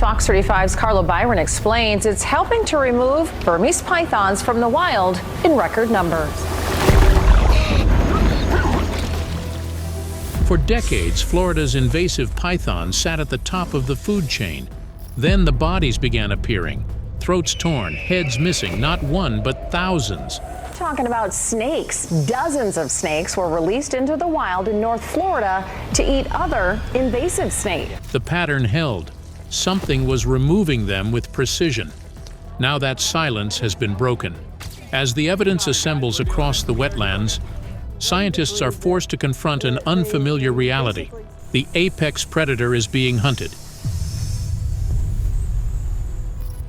Fox 35's Carla Byron explains it's helping to remove Burmese pythons from the wild in record numbers. For decades, Florida's invasive pythons sat at the top of the food chain. Then the bodies began appearing, throats torn, heads missing, not one, but thousands. Talking about snakes. Dozens of snakes were released into the wild in North Florida to eat other invasive snakes. The pattern held. Something was removing them with precision. Now that silence has been broken. As the evidence assembles across the wetlands, scientists are forced to confront an unfamiliar reality. The apex predator is being hunted.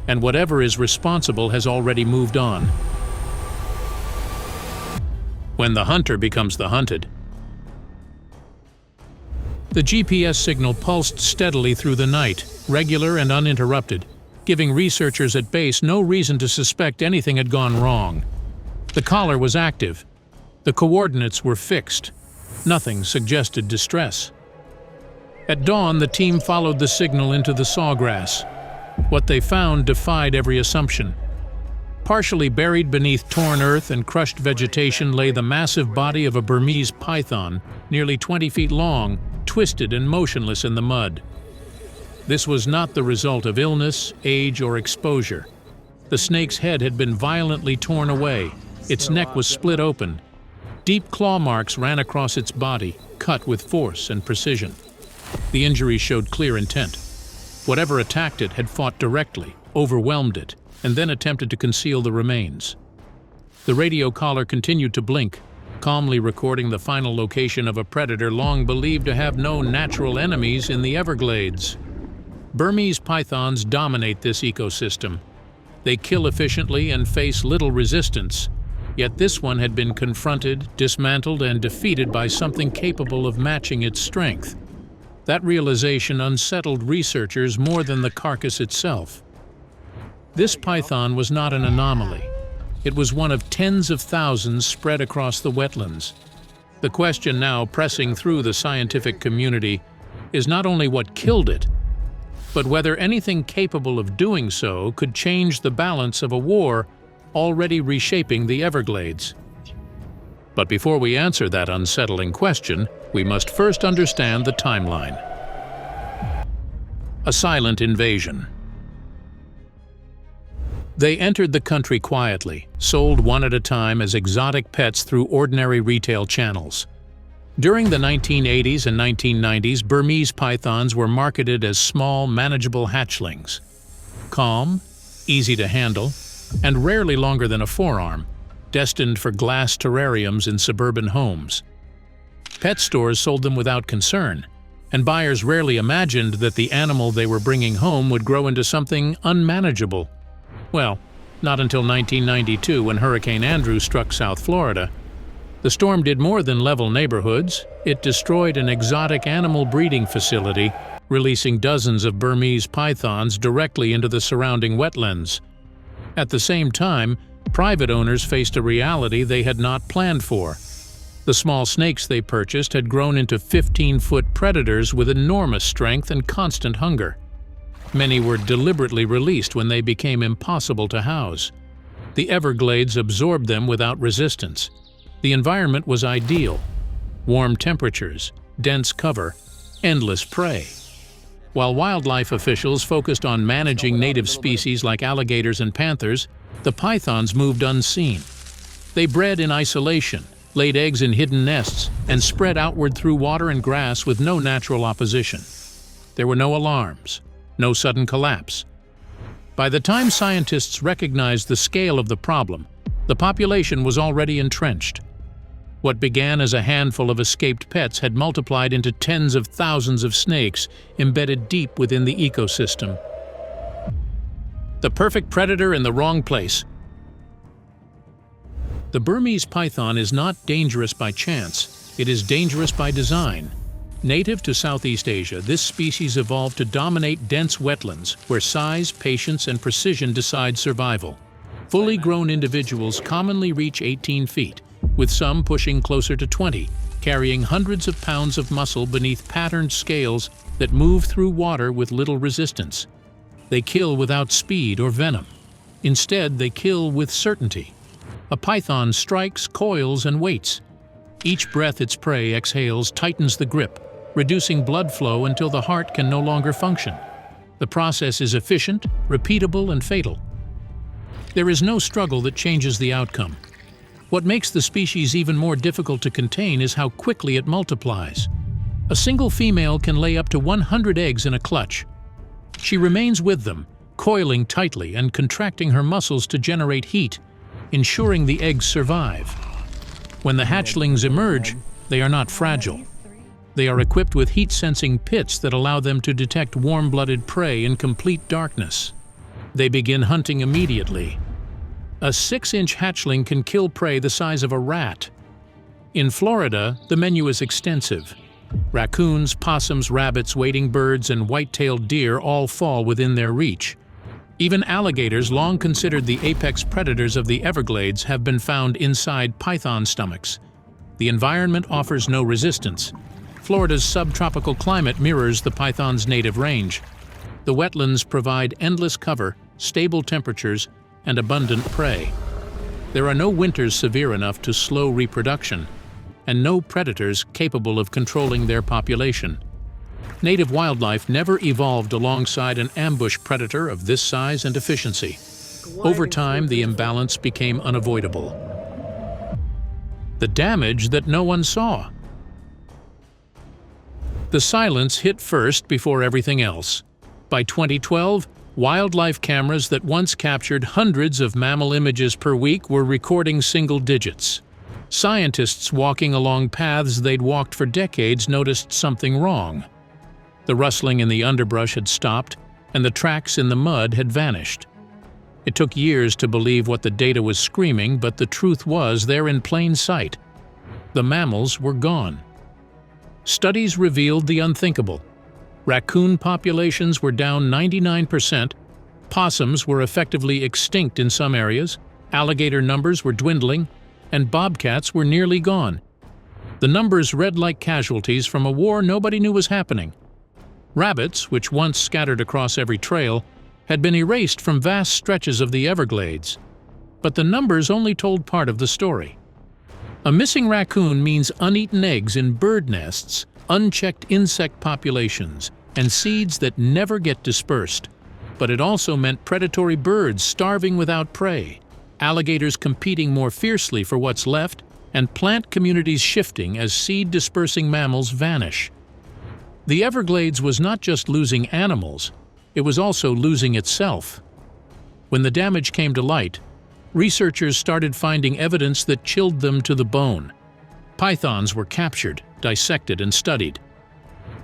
And whatever is responsible has already moved on. When the hunter becomes the hunted. The GPS signal pulsed steadily through the night, regular and uninterrupted, giving researchers at base no reason to suspect anything had gone wrong. The collar was active. The coordinates were fixed. Nothing suggested distress. At dawn, the team followed the signal into the sawgrass. What they found defied every assumption. Partially buried beneath torn earth and crushed vegetation lay the massive body of a Burmese python, nearly 20 feet long, twisted and motionless in the mud. This was not the result of illness, age, or exposure. The snake's head had been violently torn away. Its neck was split open. Deep claw marks ran across its body, cut with force and precision. The injuries showed clear intent. Whatever attacked it had fought directly, overwhelmed it, and then attempted to conceal the remains. The radio collar continued to blink, calmly recording the final location of a predator long believed to have no natural enemies in the Everglades. Burmese pythons dominate this ecosystem. They kill efficiently and face little resistance, yet this one had been confronted, dismantled, and defeated by something capable of matching its strength. That realization unsettled researchers more than the carcass itself. This python was not an anomaly. It was one of tens of thousands spread across the wetlands. The question now pressing through the scientific community is not only what killed it, but whether anything capable of doing so could change the balance of a war already reshaping the Everglades. But before we answer that unsettling question, we must first understand the timeline. A silent invasion. They entered the country quietly, sold one at a time as exotic pets through ordinary retail channels. During the 1980s and 1990s, Burmese pythons were marketed as small, manageable hatchlings. Calm, easy to handle, and rarely longer than a forearm, destined for glass terrariums in suburban homes. Pet stores sold them without concern, and buyers rarely imagined that the animal they were bringing home would grow into something unmanageable. Well, not until 1992 when Hurricane Andrew struck South Florida. The storm did more than level neighborhoods. It destroyed an exotic animal breeding facility, releasing dozens of Burmese pythons directly into the surrounding wetlands. At the same time, private owners faced a reality they had not planned for. The small snakes they purchased had grown into 15-foot predators with enormous strength and constant hunger. Many were deliberately released when they became impossible to house. The Everglades absorbed them without resistance. The environment was ideal. Warm temperatures, dense cover, endless prey. While wildlife officials focused on managing native species like alligators and panthers, the pythons moved unseen. They bred in isolation, laid eggs in hidden nests, and spread outward through water and grass with no natural opposition. There were no alarms, no sudden collapse. By the time scientists recognized the scale of the problem, the population was already entrenched. What began as a handful of escaped pets had multiplied into tens of thousands of snakes embedded deep within the ecosystem. The perfect predator in the wrong place. The Burmese python is not dangerous by chance, it is dangerous by design. Native to Southeast Asia, this species evolved to dominate dense wetlands where size, patience, and precision decide survival. Fully grown individuals commonly reach 18 feet, with some pushing closer to 20, carrying hundreds of pounds of muscle beneath patterned scales that move through water with little resistance. They kill without speed or venom. Instead, they kill with certainty. A python strikes, coils, and waits. Each breath its prey exhales tightens the grip, reducing blood flow until the heart can no longer function. The process is efficient, repeatable, and fatal. There is no struggle that changes the outcome. What makes the species even more difficult to contain is how quickly it multiplies. A single female can lay up to 100 eggs in a clutch. She remains with them, coiling tightly and contracting her muscles to generate heat, ensuring the eggs survive. When the hatchlings emerge, they are not fragile. They are equipped with heat-sensing pits that allow them to detect warm-blooded prey in complete darkness. They begin hunting immediately. A 6-inch hatchling can kill prey the size of a rat. In Florida, the menu is extensive. Raccoons, possums, rabbits, wading birds, and white-tailed deer all fall within their reach. Even alligators, long considered the apex predators of the Everglades, have been found inside python stomachs. The environment offers no resistance. Florida's subtropical climate mirrors the python's native range. The wetlands provide endless cover, stable temperatures, and abundant prey. There are no winters severe enough to slow reproduction, and no predators capable of controlling their population. Native wildlife never evolved alongside an ambush predator of this size and efficiency. Over time, the imbalance became unavoidable. The damage that no one saw. The silence hit first before everything else. By 2012, wildlife cameras that once captured hundreds of mammal images per week were recording single digits. Scientists walking along paths they'd walked for decades noticed something wrong. The rustling in the underbrush had stopped, and the tracks in the mud had vanished. It took years to believe what the data was screaming, but the truth was there in plain sight. The mammals were gone. Studies revealed the unthinkable. Raccoon populations were down 99%, possums were effectively extinct in some areas, alligator numbers were dwindling, and bobcats were nearly gone. The numbers read like casualties from a war nobody knew was happening. Rabbits, which once scattered across every trail, had been erased from vast stretches of the Everglades. But the numbers only told part of the story. A missing raccoon means uneaten eggs in bird nests, unchecked insect populations, and seeds that never get dispersed. But it also meant predatory birds starving without prey, alligators competing more fiercely for what's left, and plant communities shifting as seed-dispersing mammals vanish. The Everglades was not just losing animals, it was also losing itself. When the damage came to light, researchers started finding evidence that chilled them to the bone. Pythons were captured, dissected, and studied.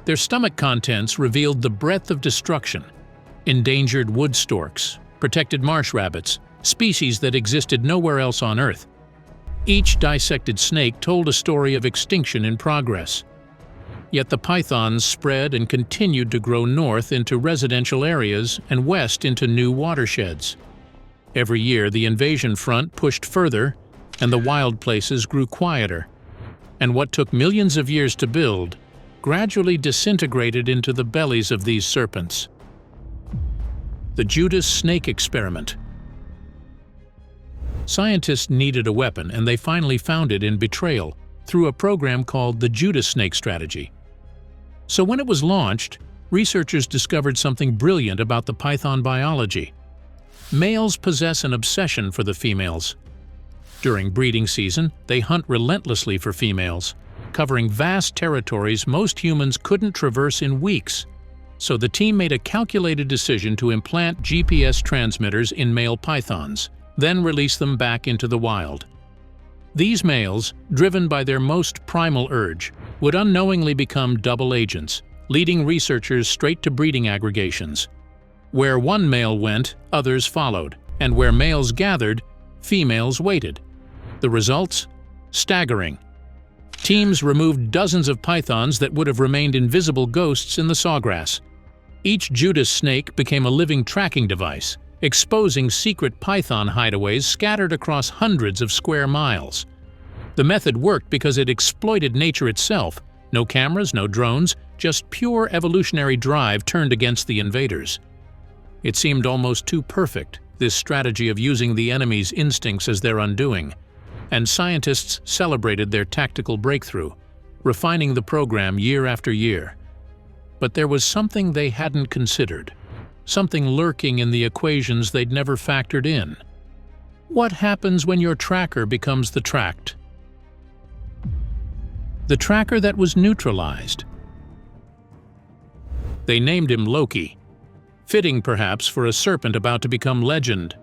Their stomach contents revealed the breadth of destruction: endangered wood storks, protected marsh rabbits, species that existed nowhere else on Earth. Each dissected snake told a story of extinction in progress. Yet the pythons spread and continued to grow north into residential areas and west into new watersheds. Every year, the invasion front pushed further, and the wild places grew quieter. And what took millions of years to build gradually disintegrated into the bellies of these serpents. The Judas snake experiment. Scientists needed a weapon, and they finally found it in betrayal through a program called the Judas snake strategy. So when it was launched, researchers discovered something brilliant about the python biology. Males possess an obsession for the females. During breeding season, they hunt relentlessly for females, covering vast territories most humans couldn't traverse in weeks. So the team made a calculated decision to implant GPS transmitters in male pythons, then release them back into the wild. These males, driven by their most primal urge, would unknowingly become double agents, leading researchers straight to breeding aggregations. Where one male went, others followed, and where males gathered, females waited. The results? Staggering. Teams removed dozens of pythons that would have remained invisible ghosts in the sawgrass. Each Judas snake became a living tracking device, exposing secret python hideaways scattered across hundreds of square miles. The method worked because it exploited nature itself. No cameras, no drones, just pure evolutionary drive turned against the invaders. It seemed almost too perfect, this strategy of using the enemy's instincts as their undoing, and scientists celebrated their tactical breakthrough, refining the program year after year. But there was something they hadn't considered, something lurking in the equations they'd never factored in. What happens when your tracker becomes the tracked? The tracker that was neutralized. They named him Loki, fitting perhaps for a serpent about to become legend.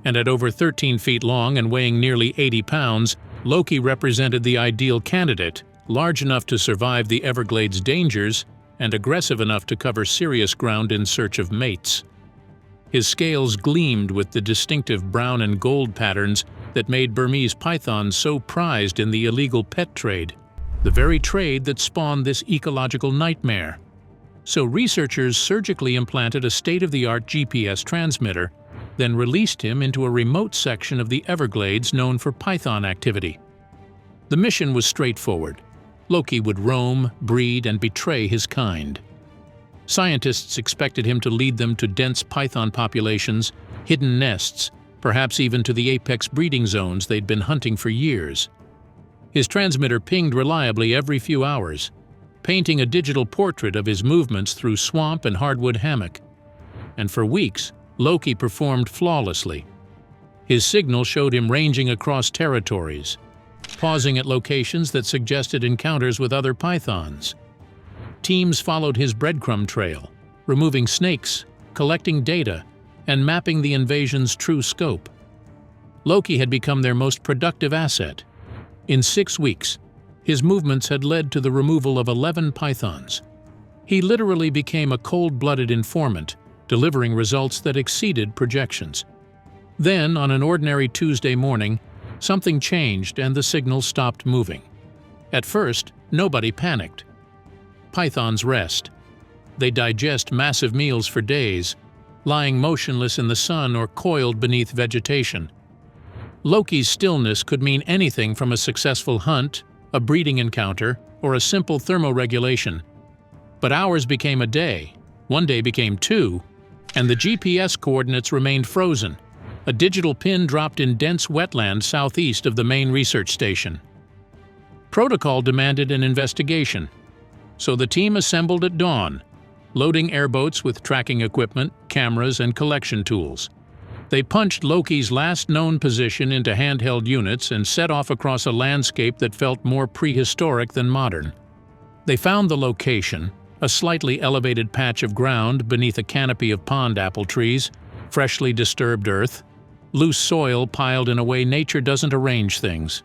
And at over 13 feet long and weighing nearly 80 pounds, Loki represented the ideal candidate, large enough to survive the Everglades' dangers and aggressive enough to cover serious ground in search of mates. His scales gleamed with the distinctive brown and gold patterns that made Burmese pythons so prized in the illegal pet trade, the very trade that spawned this ecological nightmare. So researchers surgically implanted a state-of-the-art GPS transmitter, then released him into a remote section of the Everglades known for python activity. The mission was straightforward. Loki would roam, breed, and betray his kind. Scientists expected him to lead them to dense python populations, hidden nests, perhaps even to the apex breeding zones they'd been hunting for years. His transmitter pinged reliably every few hours, painting a digital portrait of his movements through swamp and hardwood hammock. And for weeks, Loki performed flawlessly. His signal showed him ranging across territories, pausing at locations that suggested encounters with other pythons. Teams followed his breadcrumb trail, removing snakes, collecting data, and mapping the invasion's true scope. Loki had become their most productive asset. In 6 weeks, his movements had led to the removal of 11 pythons. He literally became a cold-blooded informant, delivering results that exceeded projections. Then, on an ordinary Tuesday morning, something changed and the signal stopped moving. At first, nobody panicked. Pythons rest. They digest massive meals for days, lying motionless in the sun or coiled beneath vegetation. Loki's stillness could mean anything from a successful hunt, a breeding encounter, or a simple thermoregulation. But hours became a day, one day became 2, and the GPS coordinates remained frozen, a digital pin dropped in dense wetland southeast of the main research station. Protocol demanded an investigation, so the team assembled at dawn, loading airboats with tracking equipment, cameras, and collection tools. They punched Loki's last known position into handheld units and set off across a landscape that felt more prehistoric than modern. They found the location, a slightly elevated patch of ground beneath a canopy of pond apple trees, freshly disturbed earth, loose soil piled in a way nature doesn't arrange things.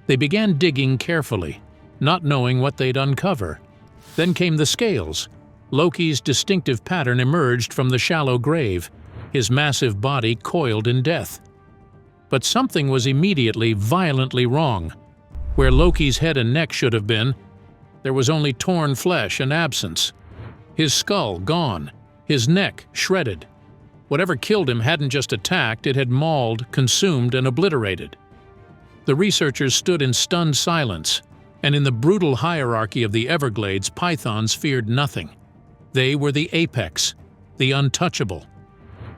They began digging carefully, not knowing what they'd uncover. Then came the scales. Loki's distinctive pattern emerged from the shallow grave, his massive body coiled in death. But something was immediately violently wrong. Where Loki's head and neck should have been, there was only torn flesh and absence. His skull gone, his neck shredded. Whatever killed him hadn't just attacked, it had mauled, consumed, and obliterated. The researchers stood in stunned silence, and in the brutal hierarchy of the Everglades, pythons feared nothing. They were the apex, the untouchable.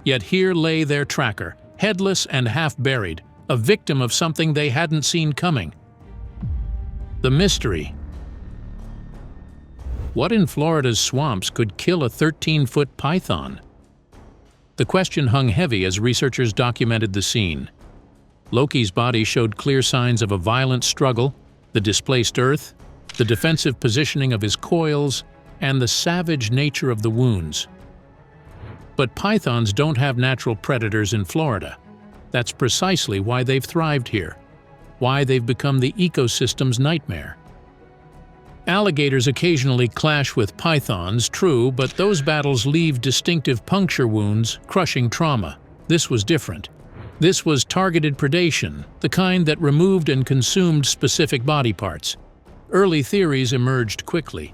Yet here lay their tracker, headless and half-buried, a victim of something they hadn't seen coming. The mystery. What in Florida's swamps could kill a 13-foot python? The question hung heavy as researchers documented the scene. Loki's body showed clear signs of a violent struggle, the displaced earth, the defensive positioning of his coils, and the savage nature of the wounds. But pythons don't have natural predators in Florida. That's precisely why they've thrived here, why they've become the ecosystem's nightmare. Alligators occasionally clash with pythons, true, but those battles leave distinctive puncture wounds, crushing trauma. This was different. This was targeted predation, the kind that removed and consumed specific body parts. Early theories emerged quickly.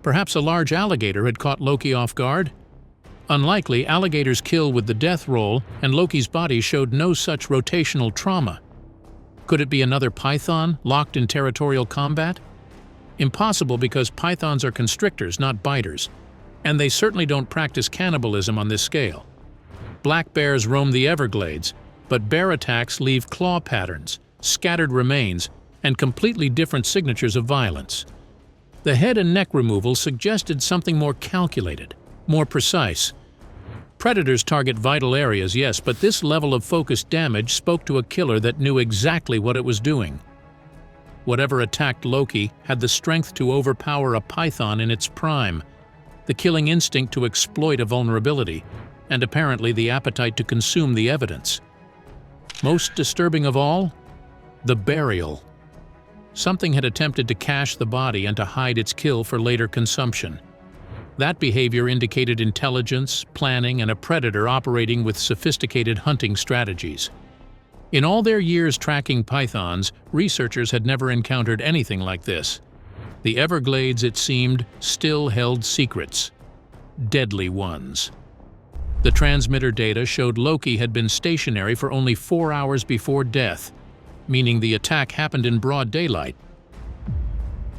Perhaps a large alligator had caught Loki off guard? Unlikely, alligators kill with the death roll, and Loki's body showed no such rotational trauma. Could it be another python, locked in territorial combat? Impossible, because pythons are constrictors, not biters, and they certainly don't practice cannibalism on this scale. Black bears roam the Everglades, but bear attacks leave claw patterns, scattered remains, and completely different signatures of violence. The head and neck removal suggested something more calculated, more precise. Predators target vital areas, yes, but this level of focused damage spoke to a killer that knew exactly what it was doing. Whatever attacked Loki had the strength to overpower a python in its prime, the killing instinct to exploit a vulnerability, and apparently the appetite to consume the evidence. Most disturbing of all, the burial. Something had attempted to cache the body and to hide its kill for later consumption. That behavior indicated intelligence, planning, and a predator operating with sophisticated hunting strategies. In all their years tracking pythons, researchers had never encountered anything like this. The Everglades, it seemed, still held secrets. Deadly ones. The transmitter data showed Loki had been stationary for only 4 hours before death, meaning the attack happened in broad daylight.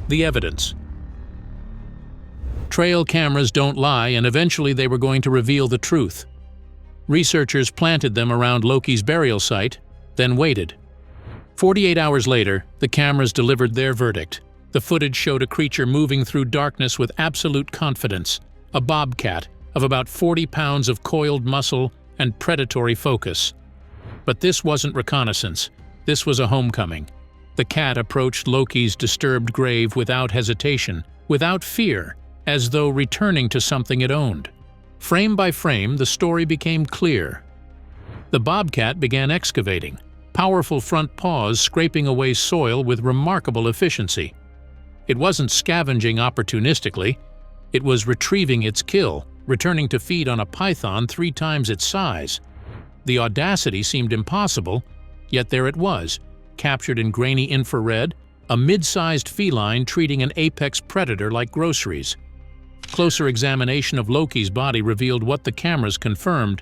The evidence. Trail cameras don't lie, and eventually they were going to reveal the truth. Researchers planted them around Loki's burial site, then waited. 48 hours later, the cameras delivered their verdict. The footage showed a creature moving through darkness with absolute confidence, a bobcat of about 40 pounds of coiled muscle and predatory focus. But this wasn't reconnaissance. This was a homecoming. The cat approached Loki's disturbed grave without hesitation, without fear, as though returning to something it owned. Frame by frame, the story became clear. The bobcat began excavating, powerful front paws scraping away soil with remarkable efficiency. It wasn't scavenging opportunistically. It was retrieving its kill, returning to feed on a python 3 times its size. The audacity seemed impossible, yet there it was, captured in grainy infrared, a mid-sized feline treating an apex predator like groceries. Closer examination of Loki's body revealed what the cameras confirmed: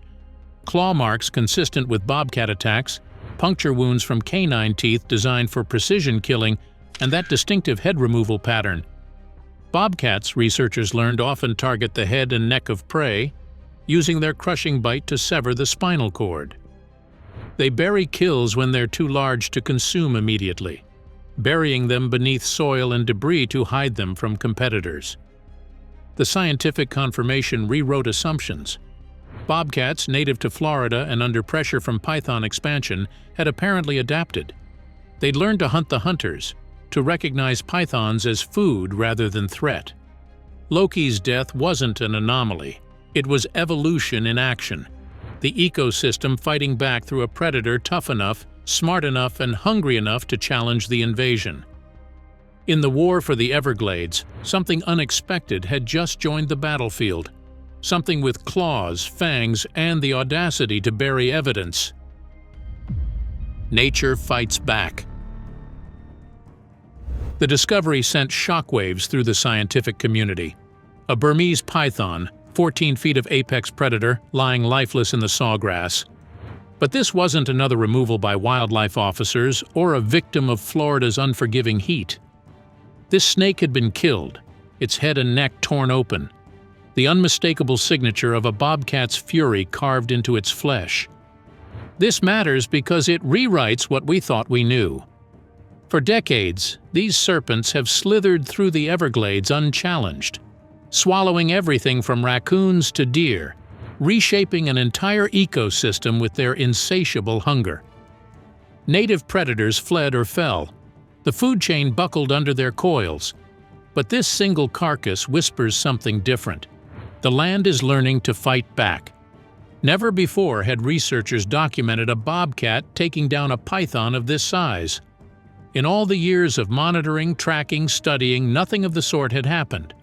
claw marks consistent with bobcat attacks, puncture wounds from canine teeth designed for precision killing, and that distinctive head removal pattern. Bobcats, researchers learned, often target the head and neck of prey, using their crushing bite to sever the spinal cord. They bury kills when they're too large to consume immediately, burying them beneath soil and debris to hide them from competitors. The scientific confirmation rewrote assumptions. Bobcats, native to Florida and under pressure from python expansion, had apparently adapted. They'd learned to hunt the hunters, to recognize pythons as food rather than threat. Loki's death wasn't an anomaly. It was evolution in action. The ecosystem fighting back through a predator tough enough, smart enough, and hungry enough to challenge the invasion. In the war for the Everglades, something unexpected had just joined the battlefield. Something with claws, fangs, and the audacity to bury evidence. Nature fights back. The discovery sent shockwaves through the scientific community. A Burmese python, 14 feet of apex predator, lying lifeless in the sawgrass. But this wasn't another removal by wildlife officers or a victim of Florida's unforgiving heat. This snake had been killed, its head and neck torn open, the unmistakable signature of a bobcat's fury carved into its flesh. This matters because it rewrites what we thought we knew. For decades, these serpents have slithered through the Everglades unchallenged, swallowing everything from raccoons to deer, reshaping an entire ecosystem with their insatiable hunger. Native predators fled or fell. The food chain buckled under their coils. But this single carcass whispers something different. The land is learning to fight back. Never before had researchers documented a bobcat taking down a python of this size. In all the years of monitoring, tracking, studying, nothing of the sort had happened.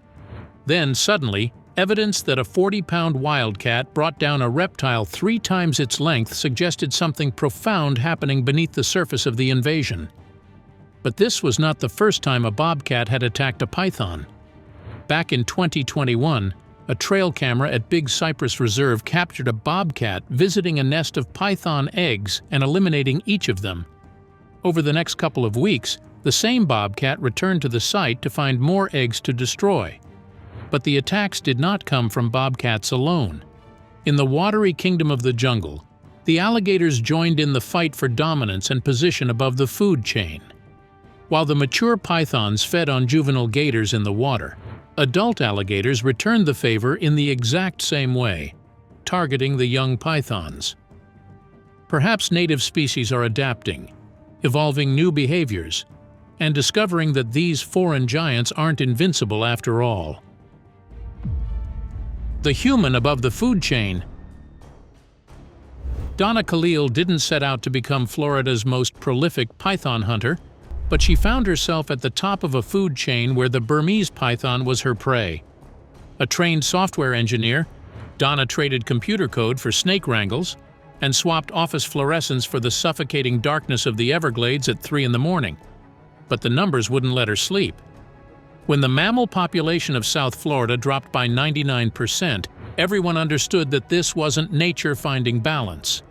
Then, suddenly, evidence that a 40-pound wildcat brought down a reptile 3 times its length suggested something profound happening beneath the surface of the invasion. But this was not the first time a bobcat had attacked a python. Back in 2021, a trail camera at Big Cypress Reserve captured a bobcat visiting a nest of python eggs and eliminating each of them. Over the next couple of weeks, the same bobcat returned to the site to find more eggs to destroy. But the attacks did not come from bobcats alone. In the watery kingdom of the jungle, the alligators joined in the fight for dominance and position above the food chain. While the mature pythons fed on juvenile gators in the water, adult alligators returned the favor in the exact same way, targeting the young pythons. Perhaps native species are adapting, evolving new behaviors, and discovering that these foreign giants aren't invincible after all. The human above the food chain. Donna Khalil didn't set out to become Florida's most prolific python hunter, but she found herself at the top of a food chain where the Burmese python was her prey. A trained software engineer, Donna traded computer code for snake wrangles and swapped office fluorescents for the suffocating darkness of the Everglades at 3 in the morning. But the numbers wouldn't let her sleep. When the mammal population of South Florida dropped by 99%, everyone understood that this wasn't nature finding balance.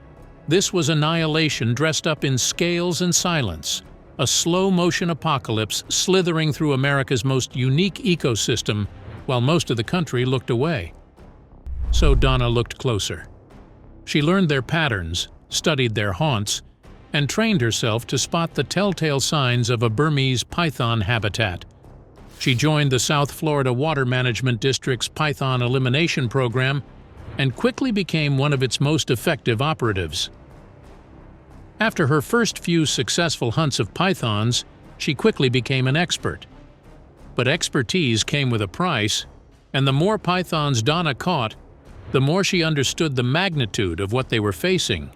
This was annihilation dressed up in scales and silence, a slow-motion apocalypse slithering through America's most unique ecosystem while most of the country looked away. So Donna looked closer. She learned their patterns, studied their haunts, and trained herself to spot the telltale signs of a Burmese python habitat. She joined the South Florida Water Management District's Python Elimination Program and quickly became one of its most effective operatives. After her first few successful hunts of pythons, she quickly became an expert. But expertise came with a price, and the more pythons Donna caught, the more she understood the magnitude of what they were facing.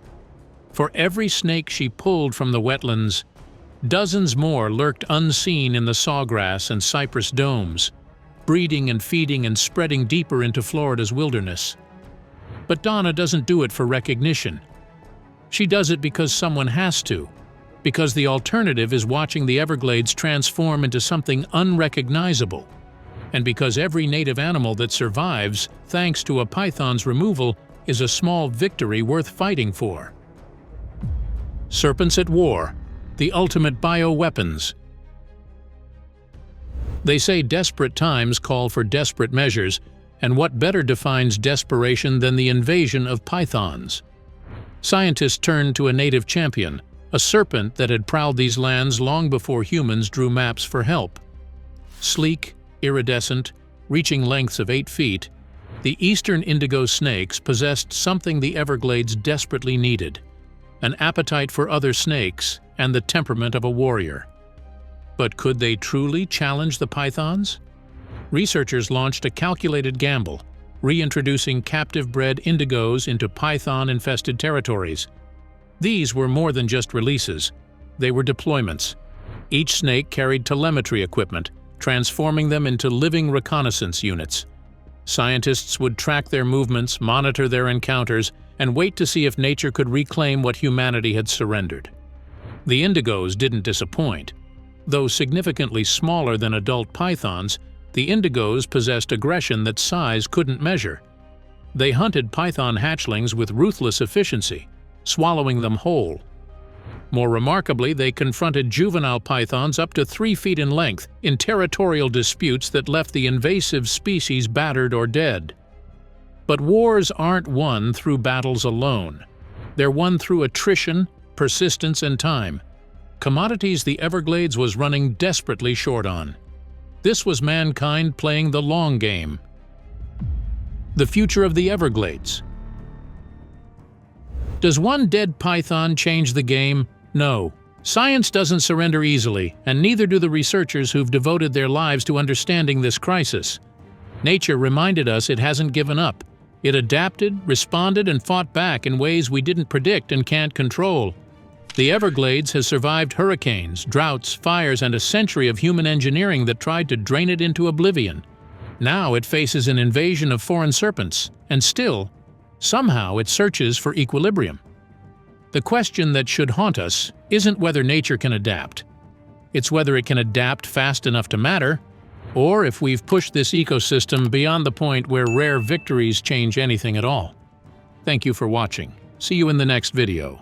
For every snake she pulled from the wetlands, dozens more lurked unseen in the sawgrass and cypress domes, breeding and feeding and spreading deeper into Florida's wilderness. But Donna doesn't do it for recognition. She does it because someone has to, because the alternative is watching the Everglades transform into something unrecognizable, and because every native animal that survives thanks to a python's removal is a small victory worth fighting for. Serpents at war, the ultimate bioweapons. They say desperate times call for desperate measures, and what better defines desperation than the invasion of pythons? Scientists turned to a native champion, a serpent that had prowled these lands long before humans drew maps for help. Sleek, iridescent, reaching lengths of 8 feet, the eastern indigo snakes possessed something the Everglades desperately needed: an appetite for other snakes and the temperament of a warrior. But could they truly challenge the pythons? Researchers launched a calculated gamble, reintroducing captive-bred indigos into python-infested territories. These were more than just releases. They were deployments. Each snake carried telemetry equipment, transforming them into living reconnaissance units. Scientists would track their movements, monitor their encounters, and wait to see if nature could reclaim what humanity had surrendered. The indigos didn't disappoint. Though significantly smaller than adult pythons, the indigos possessed aggression that size couldn't measure. They hunted python hatchlings with ruthless efficiency, swallowing them whole. More remarkably, they confronted juvenile pythons up to 3 feet in length in territorial disputes that left the invasive species battered or dead. But wars aren't won through battles alone. They're won through attrition, persistence, and time. Commodities the Everglades was running desperately short on. This was mankind playing the long game. The future of the Everglades. Does one dead python change the game? No. Science doesn't surrender easily, and neither do the researchers who've devoted their lives to understanding this crisis. Nature reminded us it hasn't given up. It adapted, responded, and fought back in ways we didn't predict and can't control. The Everglades has survived hurricanes, droughts, fires, and a century of human engineering that tried to drain it into oblivion. Now it faces an invasion of foreign serpents, and still, somehow it searches for equilibrium. The question that should haunt us isn't whether nature can adapt. It's whether it can adapt fast enough to matter, or if we've pushed this ecosystem beyond the point where rare victories change anything at all. Thank you for watching. See you in the next video.